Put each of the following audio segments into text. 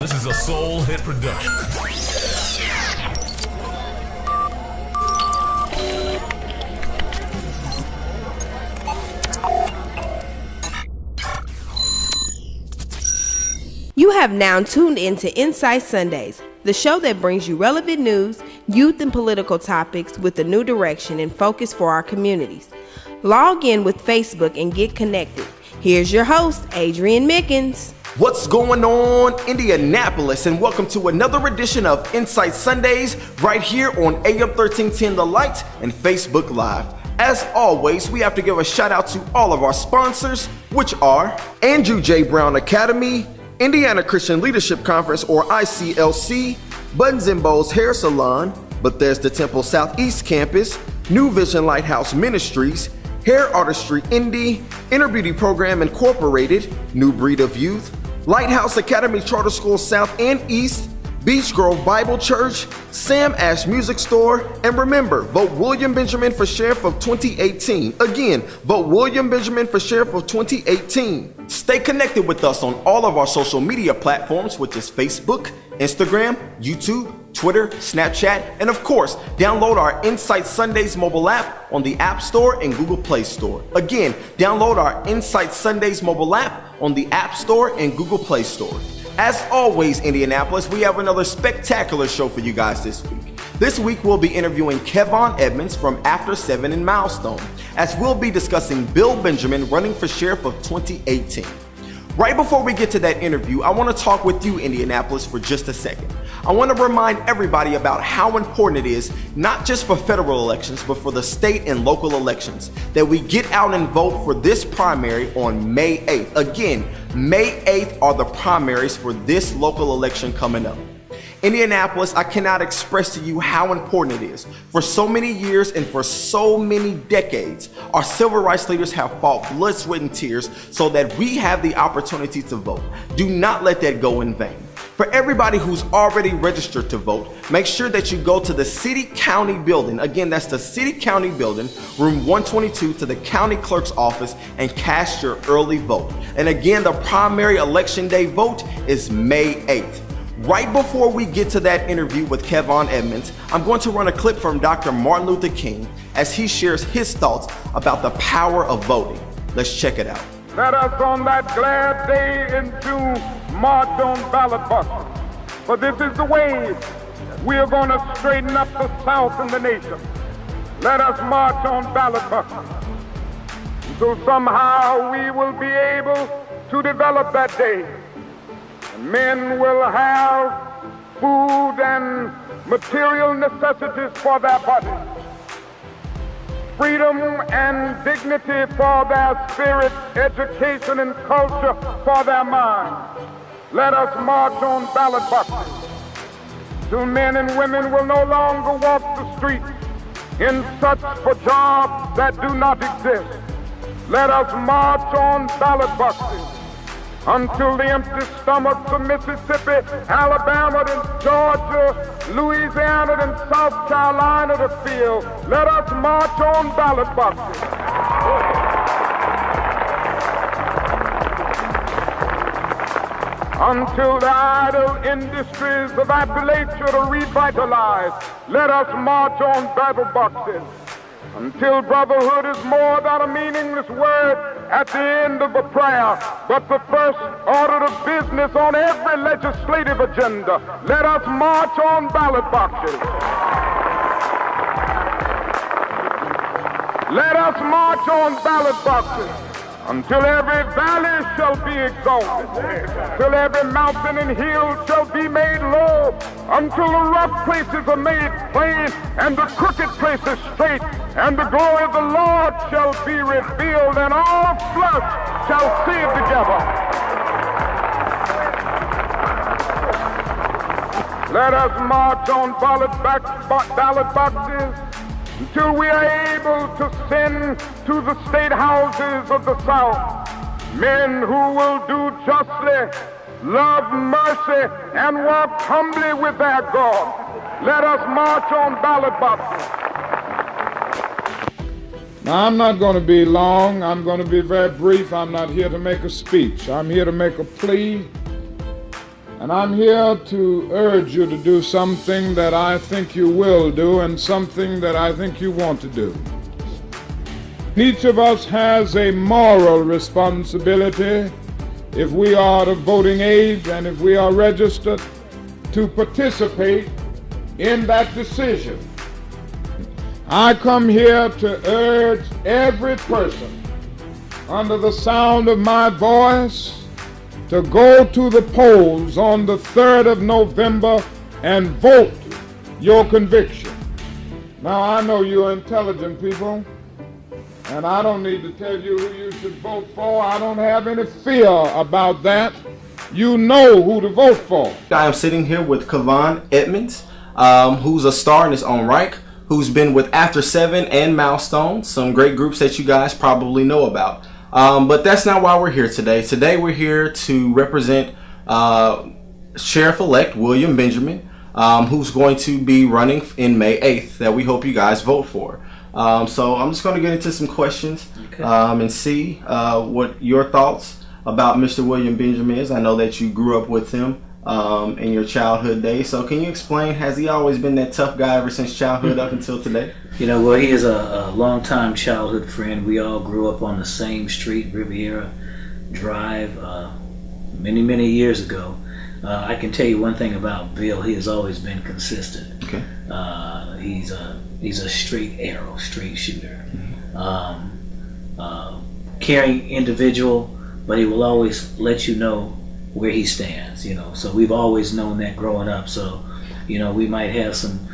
This is a soul hit production. You have now tuned into Insight Sundays, the show that brings you relevant news, youth and political topics with a new direction and focus for our communities. Log in with Facebook and get connected. Here's your host, Adrian Mickens. What's going on, Indianapolis, and welcome to another edition of Insight Sundays right here on AM 1310 The Light and Facebook Live. As always, we have to give a shout out to all of our sponsors, which are Andrew J. Brown Academy, Indiana Christian Leadership Conference or ICLC, Buttons and Bows Hair Salon, Bethesda Temple Southeast Campus, New Vision Lighthouse Ministries, Hair Artistry Indy, Inner Beauty Program Incorporated, New Breed of Youth, Lighthouse Academy Charter School South and East, Beach Grove Bible Church, Sam Ash Music Store, and remember, vote William Benjamin for Sheriff of 2018. Again, vote William Benjamin for Sheriff of 2018. Stay connected with us on all of our social media platforms, which is Facebook, Instagram, YouTube, Twitter, Snapchat, and of course, download our Insight Sundays mobile app on the App Store and Google Play Store. Again, download our Insight Sundays mobile app on the App Store and Google Play Store. As always, Indianapolis, we have another spectacular show for you guys this week. This week, we'll be interviewing Kevon Edmonds from After 7 in Milestone, as we'll be discussing Bill Benjamin running for Sheriff of 2018. Right before we get to that interview, I want to talk with you, Indianapolis, for just a second. I want to remind everybody about how important it is, not just for federal elections, but for the state and local elections, that we get out and vote for this primary on May 8th. Again, May 8th are the primaries for this local election coming up. Indianapolis, I cannot express to you how important it is. For so many years and for so many decades, our civil rights leaders have fought blood-sweat and tears so that we have the opportunity to vote. Do not let that go in vain. For everybody who's already registered to vote, make sure that you go to the City County Building. Again, that's the City County Building, room 122, to the county clerk's office and cast your early vote. And again, the primary election day vote is May 8th. Right before we get to that interview with Kevon Edmonds, I'm going to run a clip from Dr. Martin Luther King as he shares his thoughts about the power of voting. Let's check it out. Let us on that glad day in June march on ballot boxes. For this is the way we are going to straighten up the South and the nation. Let us march on ballot boxes. So somehow we will be able to develop that day. Men will have food and material necessities for their bodies, freedom and dignity for their spirit, education and culture for their minds. Let us march on ballot boxes till men and women will no longer walk the streets in search for jobs that do not exist. Let us march on ballot boxes until the empty stomachs of Mississippi, Alabama, and Georgia, Louisiana, and South Carolina to fill. Let us march on ballot boxes. Until the idle industries of Appalachia are revitalized, let us march on ballot boxes. Until brotherhood is more than a meaningless word at the end of a prayer, but the first order of business on every legislative agenda. Let us march on ballot boxes. Let us march on ballot boxes until every valley shall be exalted, till every mountain and hill shall be made low, until the rough places are made plain and the crooked places straight, and the glory of the Lord shall be revealed, and all flesh shall see it together. Let us march on ballot boxes until we are able to send to the state houses of the South men who will do justly, love mercy, and walk humbly with their God. Let us march on ballot boxes. Now, I'm not going to be long. I'm going to be very brief. I'm not here to make a speech. I'm here to make a plea And I'm here to urge you to do something that I think you will do and something that I think you want to do. Each of us has a moral responsibility if we are of voting age and if we are registered to participate in that decision. I come here to urge every person under the sound of my voice to go to the polls on the 3rd of November and vote your conviction. Now, I know you're intelligent people, and I don't need to tell you who you should vote for. I don't have any fear about that. You know who to vote for. I am sitting here with Kevon Edmonds, who's a star in his own right, who's been with After 7 and Milestone, some great groups that you guys probably know about. But that's not why we're here today. Today we're here to represent Sheriff-elect William Benjamin, who's going to be running in May 8th, that we hope you guys vote for. So I'm just going to get into some questions and see what your thoughts about Mr. William Benjamin is. I know that you grew up with him in your childhood days. So can you explain, has he always been that tough guy ever since childhood up until today? You know, well, he is a longtime childhood friend. We all grew up on the same street, Riviera Drive, many, many years ago. I can tell you one thing about Bill. He has always been consistent. Okay. He's a straight arrow, straight shooter. Caring individual, but he will always let you know where he stands, you know. So we've always known that growing up. So, you know, we might have some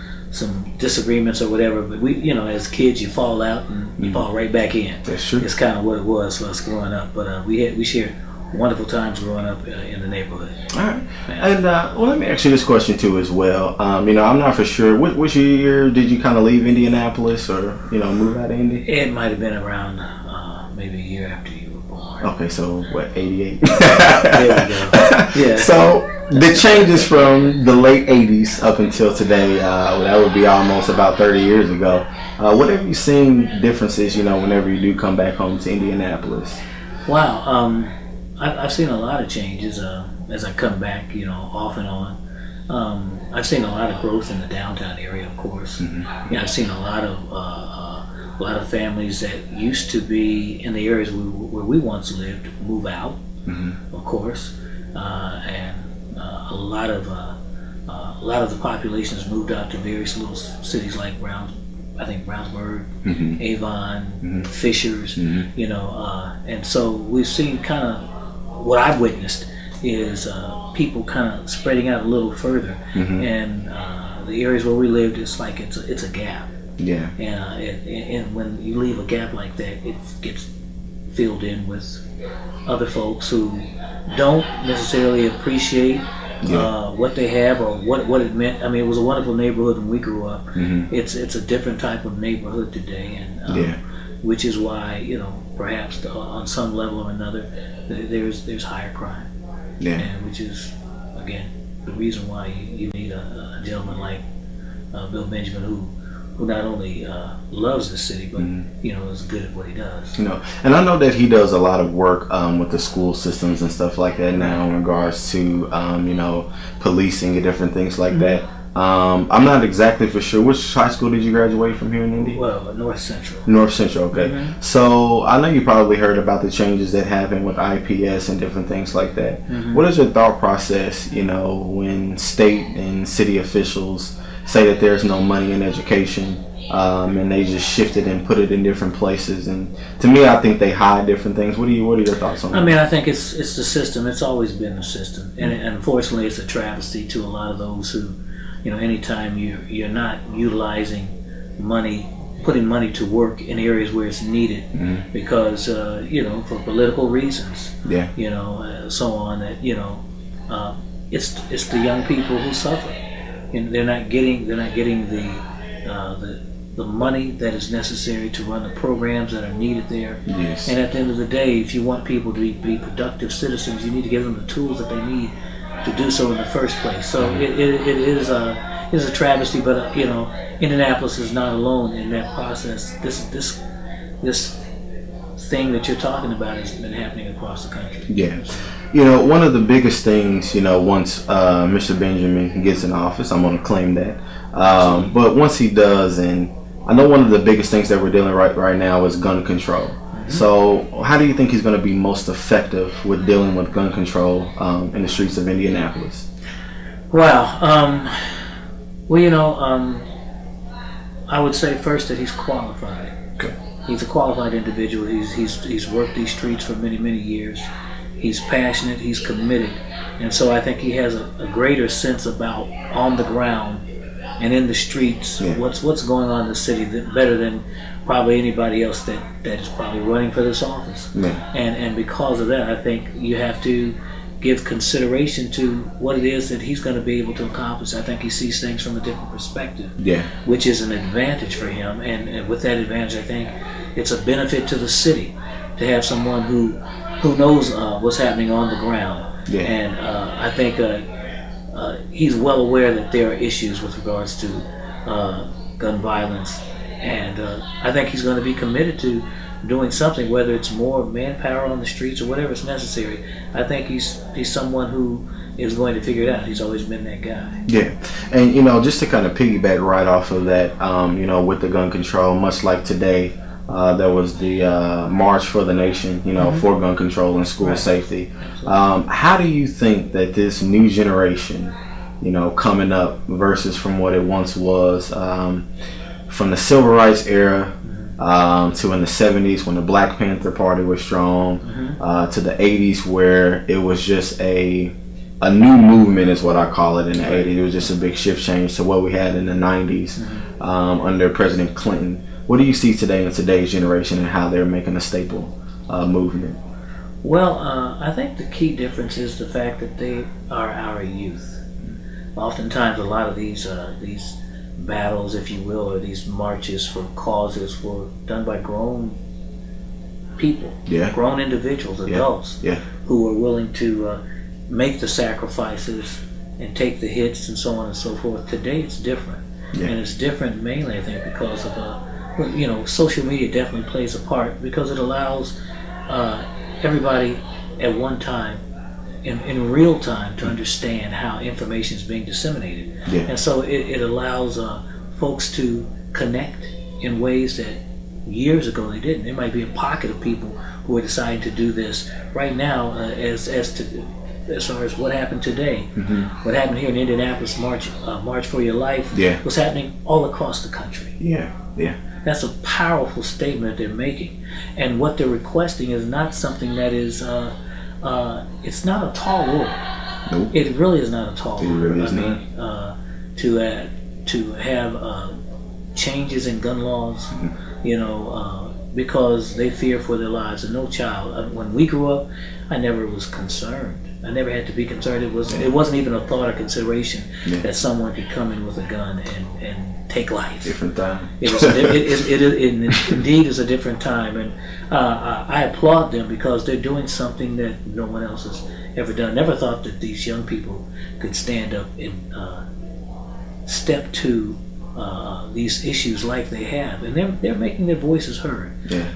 disagreements or whatever, but we, you know, as kids, you fall out and you fall right back in. That's true. It's kind of what it was for us growing up. But we shared wonderful times growing up in the neighborhood. All right. And well, let me ask you this question too as well. You know, I'm not for sure. Which year did you kind of leave Indianapolis, or move out of Indy? It might have been around maybe a year after you were born. Okay, so what, 88? There we go. Yeah. So the changes from the late 80s up until today, that would be almost about 30 years ago. What have you seen differences, whenever you do come back home to Indianapolis? Wow. I've seen a lot of changes as I come back, off and on. I've seen a lot of growth in the downtown area, of course. Mm-hmm. Yeah, I've seen a lot of families that used to be in the areas where we once lived move out, of course, and a lot of the population has moved out to various little cities like Brownsburg, Avon, Fishers, and so we've seen kind of what I've witnessed is people kind of spreading out a little further, and the areas where we lived, it's like it's a gap. Yeah. And when you leave a gap like that, it gets filled in with other folks who don't necessarily appreciate what they have or what it meant. I mean, it was a wonderful neighborhood when we grew up. It's a different type of neighborhood today, and which is why perhaps on some level or another there's higher crime. Yeah. And which is again the reason why you need a gentleman like Bill Benjamin who not only loves this city, but is good at what he does. And I know that he does a lot of work with the school systems and stuff like that now in regards to policing and different things like that. I'm not exactly for sure. Which high school did you graduate from here in Indy? Well, North Central. North Central, okay. So I know you probably heard about the changes that happened with IPS and different things like that. What is your thought process, when state and city officials say that there's no money in education, and they just shift it and put it in different places? And to me, I think they hide different things. What are your thoughts on that? I mean, I think it's the system. It's always been the system, and unfortunately, it's a travesty to a lot of those who, anytime you're not utilizing money, putting money to work in areas where it's needed, because for political reasons, so on, that it's the young people who suffer. And they're not getting the money that is necessary to run the programs that are needed there. Yes. And at the end of the day, if you want people to be productive citizens, you need to give them the tools that they need to do so in the first place. So it is a travesty, but Indianapolis is not alone in that process. This thing that you're talking about has been happening across the country. Yes. One of the biggest things, once Mr. Benjamin gets in office, I'm going to claim that. But once he does, and I know one of the biggest things that we're dealing right now is gun control. So how do you think he's going to be most effective with dealing with gun control in the streets of Indianapolis? Wow. I would say first that he's qualified. Okay. He's a qualified individual. He's worked these streets for many, many years. He's passionate. He's committed. And so I think he has a greater sense about on the ground and in the streets what's going on in the city better than probably anybody else that is probably running for this office. And because of that, I think you have to give consideration to what it is that he's going to be able to accomplish. I think he sees things from a different perspective, which is an advantage for him. And with that advantage, I think it's a benefit to the city to have someone who knows what's happening on the ground. And I think he's well aware that there are issues with regards to gun violence. And I think he's going to be committed to doing something, whether it's more manpower on the streets or whatever is necessary. I think he's someone who is going to figure it out. He's always been that guy. Yeah. And, just to kind of piggyback right off of that, with the gun control, much like today, there was the March for the Nation, for gun control and school safety. How do you think that this new generation, coming up versus from what it once was, from the civil rights era to in the 70s when the Black Panther Party was strong, to the 80s where it was just a new movement is what I call it in the 80s. It was just a big shift change to what we had in the 90s under President Clinton. What do you see today in today's generation and how they're making a staple movement? Well, I think the key difference is the fact that they are our youth. Oftentimes a lot of these battles, if you will, or these marches for causes were done by grown people, grown individuals, adults, who were willing to make the sacrifices and take the hits and so on and so forth. Today it's different, and it's different mainly, I think, because of social media definitely plays a part because it allows everybody at one time in real time to understand how information is being disseminated. And so it allows folks to connect in ways that years ago they didn't. There might be a pocket of people who are deciding to do this right now as far as what happened today, what happened here in Indianapolis, March for Your Life, what's happening all across the country. That's a powerful statement they're making. And what they're requesting is not something that is it's not a tall order. Nope. It really is not a tall order. Really is to have changes in gun laws, because they fear for their lives. And no child, when we grew up, I never was concerned. I never had to be concerned. It wasn't even a thought or consideration that someone could come in with a gun and take life. Different time. It indeed is a different time, and I applaud them because they're doing something that no one else has ever done. Never thought that these young people could stand up and step to these issues like they have, and they're making their voices heard.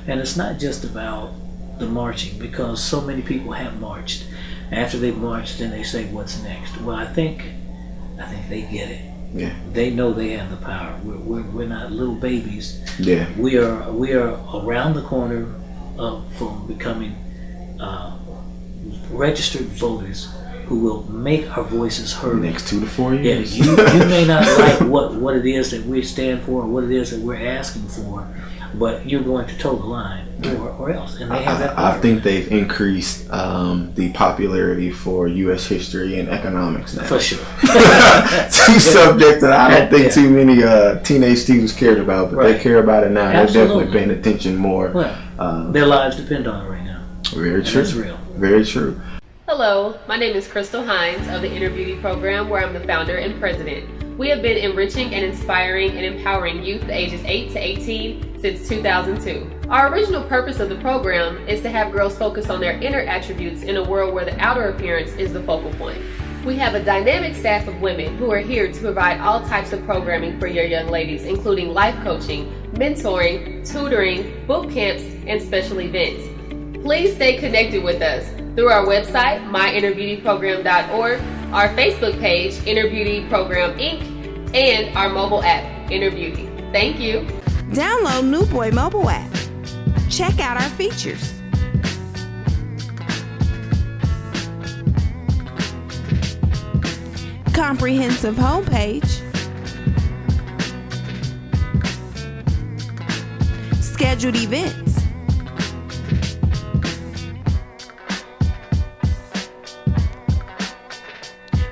And it's not just about the marching, because so many people have marched. After they've marched, then they say, "What's next?" Well, I think they get it. They know they have the power. We're not little babies. We are around the corner from becoming registered voters who will make our voices heard. Next 2 to 4 years. You may not like what it is that we stand for or what it is that we're asking for, but you're going to toe the line or else. And they have that power. I think they've increased the popularity for U.S. history and economics now. For sure. Two subjects that I don't think too many teenage students cared about, but they care about it now. Absolutely. They're definitely paying attention more. Well, their lives depend on it right now. Very true. That's real. Very true. Hello, my name is Crystal Hines of the Inner Beauty Program, where I'm the founder and president. We have been enriching and inspiring and empowering youth ages 8 to 18 since 2002. Our original purpose of the program is to have girls focus on their inner attributes in a world where the outer appearance is the focal point. We have a dynamic staff of women who are here to provide all types of programming for your young ladies, including life coaching, mentoring, tutoring, boot camps, and special events. Please stay connected with us. through our website, myinnerbeautyprogram.org, our Facebook page, Inner Beauty Program Inc., and our mobile app, Inner Beauty. Thank you. Download New Boy mobile app. Check out our features. Comprehensive homepage. Scheduled events.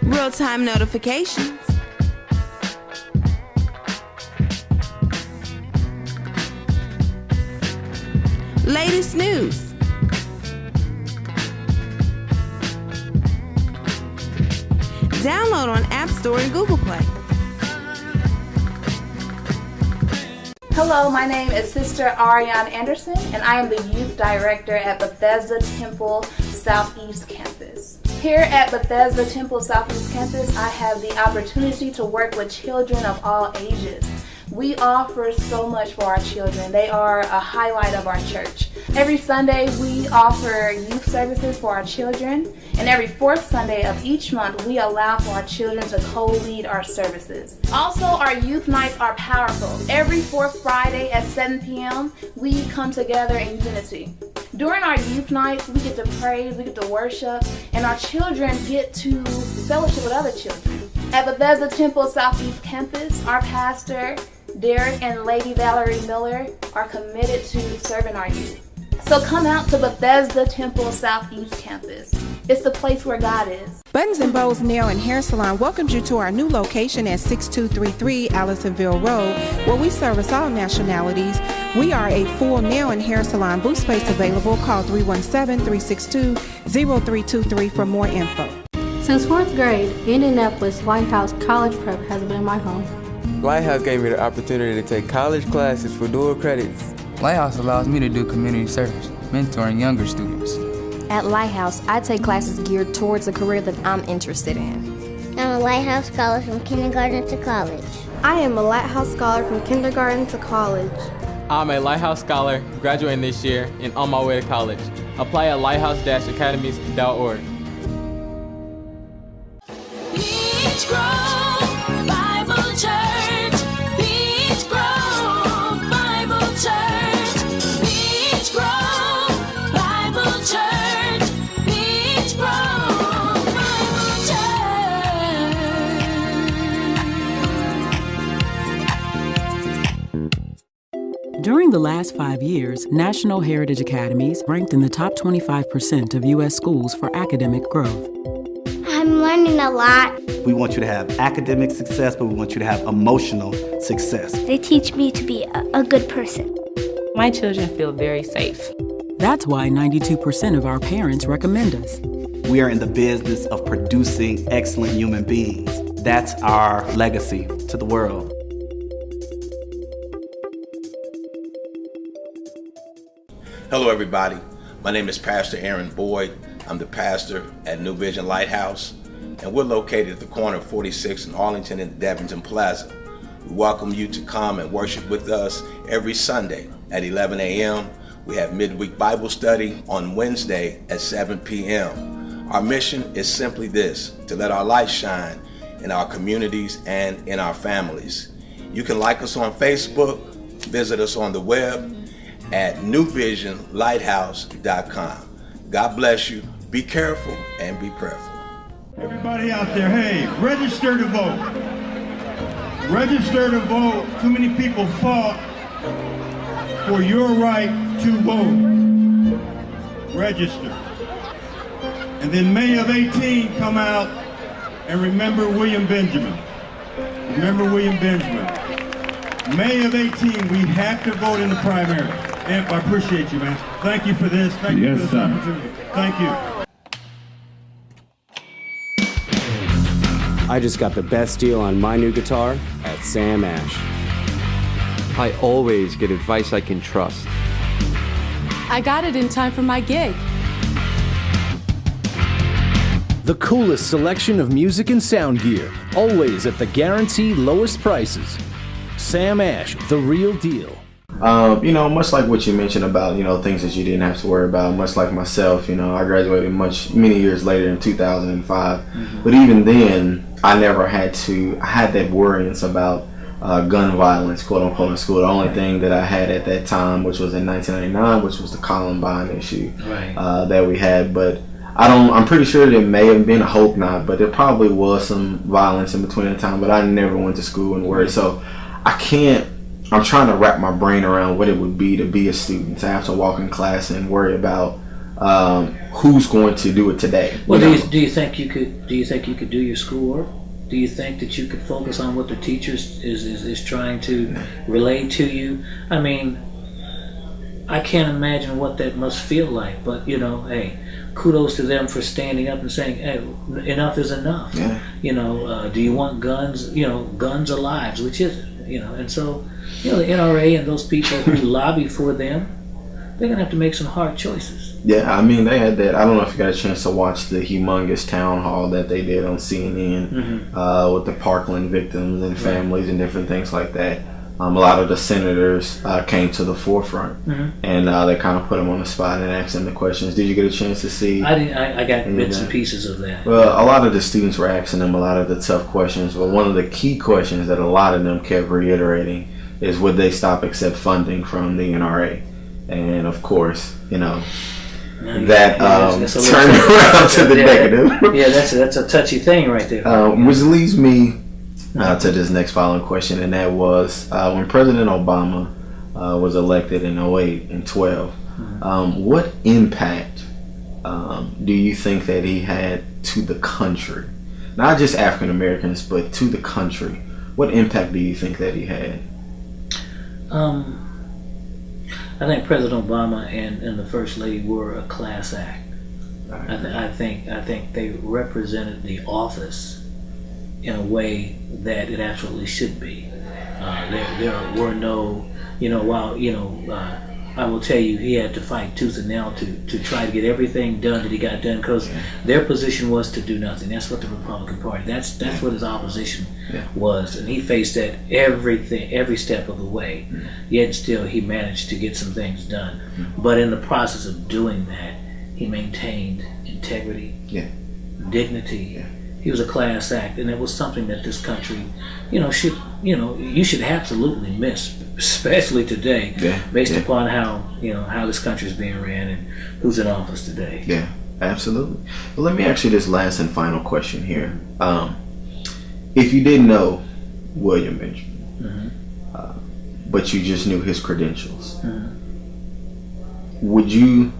Real-time notifications. Latest news. Download on App Store and Google Play. Hello, my name is Sister Ariane Anderson, and I am the Youth Director at Bethesda Temple Southeast Campus. Here at Bethesda Temple Southeast Campus, I have the opportunity to work with children of all ages. We offer so much for our children. They are a highlight of our church. Every Sunday, we offer youth services for our children, and every fourth Sunday of each month, we allow for our children to co-lead our services. Also, our youth nights are powerful. Every fourth Friday at 7 p.m., we come together in unity. During our youth nights, we get to praise, we get to worship, and our children get to fellowship with other children. At Bethesda Temple Southeast Campus, our pastor, Derek and Lady Valerie Miller, are committed to serving our youth. So come out to Bethesda Temple Southeast Campus. It's the place where God is. Buttons and Bows Nail and Hair Salon welcomes you to our new location at 6233 Allisonville Road, where we service all nationalities. We are a full nail and hair salon. Booth space available. Call 317-362-0323 for more info. Since 4th grade, Indianapolis Lighthouse College Prep has been my home. Lighthouse gave me the opportunity to take college classes for dual credits. Lighthouse allows me to do community service, mentoring younger students. At Lighthouse, I take classes geared towards a career that I'm interested in. I'm a Lighthouse Scholar from kindergarten to college. I am a Lighthouse Scholar from kindergarten to college. I'm a Lighthouse Scholar graduating this year and on my way to college. Apply at lighthouse-academies.org. Beach Grove Bible Church. Beach Grove Bible Church. Beach Grove Bible Church. Beach Grove Bible Church. During the last 5 years, National Heritage Academies ranked in the top 25% of U.S. schools for academic growth. I'm learning a lot. We want you to have academic success, but we want you to have emotional success. They teach me to be a good person. My children feel very safe. That's why 92% of our parents recommend us. We are in the business of producing excellent human beings. That's our legacy to the world. Hello, everybody. My name is Pastor Aaron Boyd. I'm the pastor at New Vision Lighthouse, and we're located at the corner of 46th and Arlington and Devonton Plaza. We welcome you to come and worship with us every Sunday at 11 a.m. We have midweek Bible study on Wednesday at 7 p.m. Our mission is simply this: to let our light shine in our communities and in our families. You can like us on Facebook, visit us on the web at newvisionlighthouse.com. God bless you. Be careful and be prayerful. Everybody out there, hey, register to vote. Register to vote. Too many people fought for your right to vote. Register. And then May of 18, come out and remember William Benjamin. Remember William Benjamin. May of 18, we have to vote in the primary. Amp, I appreciate you, man. Thank you for this. Thank you for this opportunity. Thank you. I just got the best deal on my new guitar at Sam Ash. I always get advice I can trust. I got it in time for my gig. The coolest selection of music and sound gear, always at the guaranteed lowest prices. Sam Ash, the real deal. Much like what you mentioned about, things that you didn't have to worry about, much like myself, I graduated many years later in 2005. But even then, I never had that worrying about gun violence, quote unquote, in school. The only thing that I had at that time, which was in 1999, which was the Columbine issue that we had. But I'm pretty sure there may have been, I hope not, but there probably was some violence in between that time. But I never went to school and worried. So I'm trying to wrap my brain around what it would be to be a student, to have to walk in class and worry about who's going to do it today. Well, do you think you could do your schoolwork? Do you think that you could focus on what the teacher is trying to relay to you? I mean, I can't imagine what that must feel like. But hey, kudos to them for standing up and saying, "Hey, enough is enough." Yeah. Do you want guns? Guns or lives? Which is it? And so, the NRA and those people who lobby for them, they're gonna have to make some hard choices. Yeah, I mean, they had that. I don't know if you got a chance to watch the humongous town hall that they did on CNN with the Parkland victims and families and different things like that. A lot of the senators came to the forefront, and they kind of put them on the spot and asked them the questions. Did you get a chance to see? I got bits and pieces of that. Well, a lot of the students were asking them a lot of the tough questions, but one of the key questions that a lot of them kept reiterating is, would they stop accept funding from the NRA? And of course, that turned around to the negative. Yeah, that's a touchy thing right there. Which leads me to this next following question, and that was when President Obama was elected in 08 and 12, what impact do you think that he had to the country? Not just African Americans, but to the country. What impact do you think that he had? I think President Obama and the First Lady were a class act. I think they represented the office in a way that it actually should be. There were no, while I will tell you, he had to fight tooth and nail to try to get everything done that he got done, because their position was to do nothing. That's what the Republican Party. That's what his opposition was, and he faced that every step of the way. Yet still, he managed to get some things done. But in the process of doing that, he maintained integrity, dignity. He was a class act, and it was something that this country, you should absolutely miss, especially today, based upon how this country is being ran and who's in office today. Yeah, absolutely. Well, let me ask you this last and final question here. If you didn't know William Benjamin, but you just knew his credentials, would you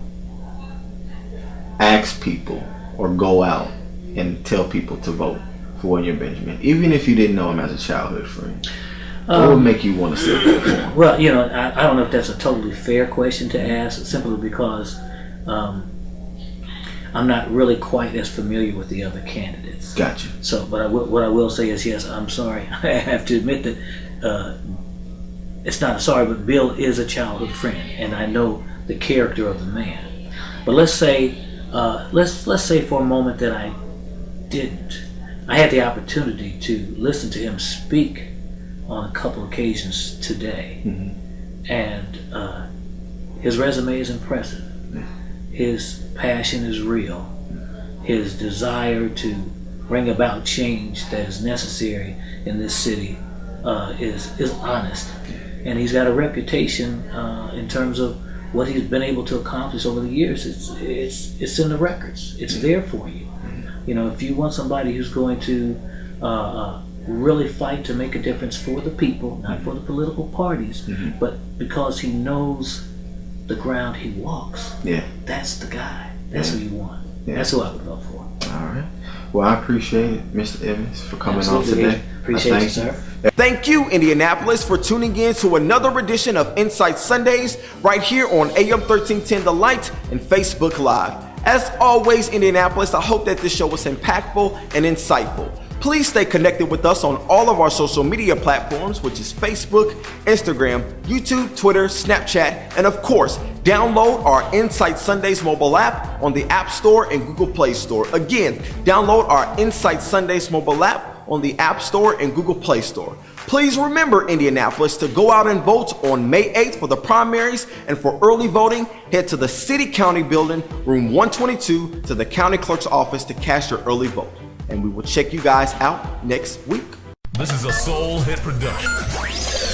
ask people or go out and tell people to vote for William Benjamin, even if you didn't know him as a childhood friend? What would make you want to still vote for him? Well, I don't know if that's a totally fair question to ask, simply because I'm not really quite as familiar with the other candidates. Gotcha. So, but what I will say is, yes, I'm sorry. I have to admit that it's not sorry, but Bill is a childhood friend, and I know the character of the man. But let's say for a moment that I didn't. I had the opportunity to listen to him speak on a couple occasions today, and his resume is impressive. His passion is real. His desire to bring about change that is necessary in this city is honest, and he's got a reputation in terms of what he's been able to accomplish over the years. It's in the records. It's there for you. If you want somebody who's going to really fight to make a difference for the people, not for the political parties, but because he knows the ground he walks. Yeah, that's the guy. That's who you want. Yeah. That's who I would vote for. All right. Well, I appreciate it, Mr. Edmonds, for coming on today. Appreciate you, sir. Thank you, Indianapolis, for tuning in to another edition of Insight Sundays right here on AM 1310 The Light and Facebook Live. As always, Indianapolis, I hope that this show was impactful and insightful. Please stay connected with us on all of our social media platforms, which is Facebook, Instagram, YouTube, Twitter, Snapchat, and of course, download our Insight Sundays mobile app on the App Store and Google Play Store. Again, download our Insight Sundays mobile app on the App Store and Google Play Store. Please remember, Indianapolis, to go out and vote on May 8th for the primaries, and for early voting, head to the City County Building, room 122, to the County Clerk's office to cast your early vote. And we will check you guys out next week. This is a Soul Hit production.